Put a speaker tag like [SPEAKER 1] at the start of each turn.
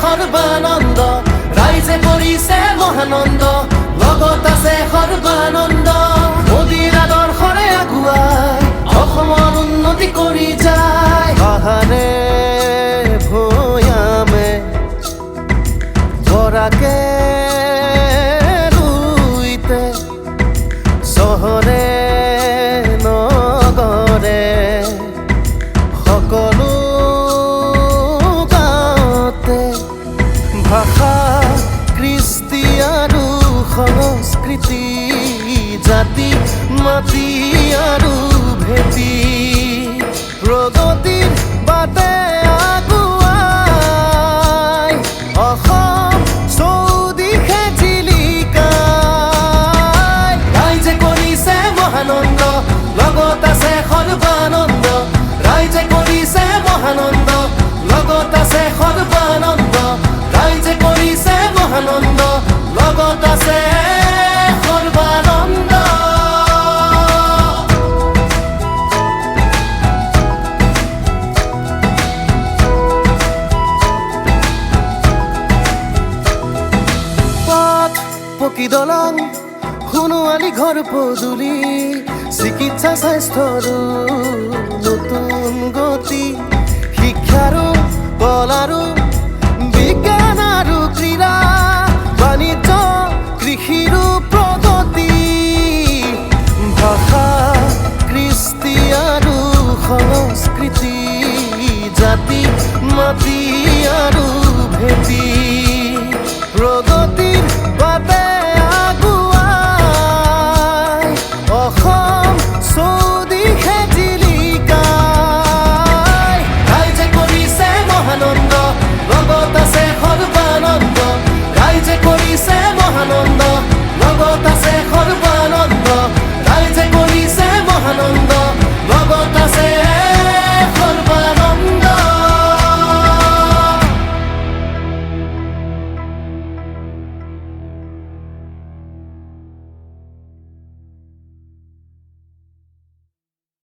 [SPEAKER 1] সৰ্বানন্দ, ৰাইজে কৰিছে মহানন্দ, লগত আছে সৰ্বানন্দ। মোদীৰ আদৰ্শৰে আগুৱাই অসমৰ উন্নতি কৰি যায়। পাহাৰে ভৈয়ামে গৰাকে লুইতে, চহৰে নগৰে সকলো গাঁৱতে ভাষা কৃষ্টি আৰু সংস্কৃতি, জাতি মাতি আৰু ভেটি প্ৰগতিৰ বাটে আগুৱাই অসম চৌদিশে জিলিকাই। ৰাইজে কৰিছে মহানন্দ, লগত আছে সৰ্বানন্দ, ৰাইজে কৰিছে মহানন্দ, লগত আছে সৰ্বানন্দ, ৰাইজে কৰিছে মহানন্দ, লগত আছে সৰ্বানন্দ। পথ পকী দলং, সোণোৱালী ঘৰ পদূলি, চিকিৎসা স্বাস্থ্যৰো নতুন গতি, শিক্ষাৰো কলাৰো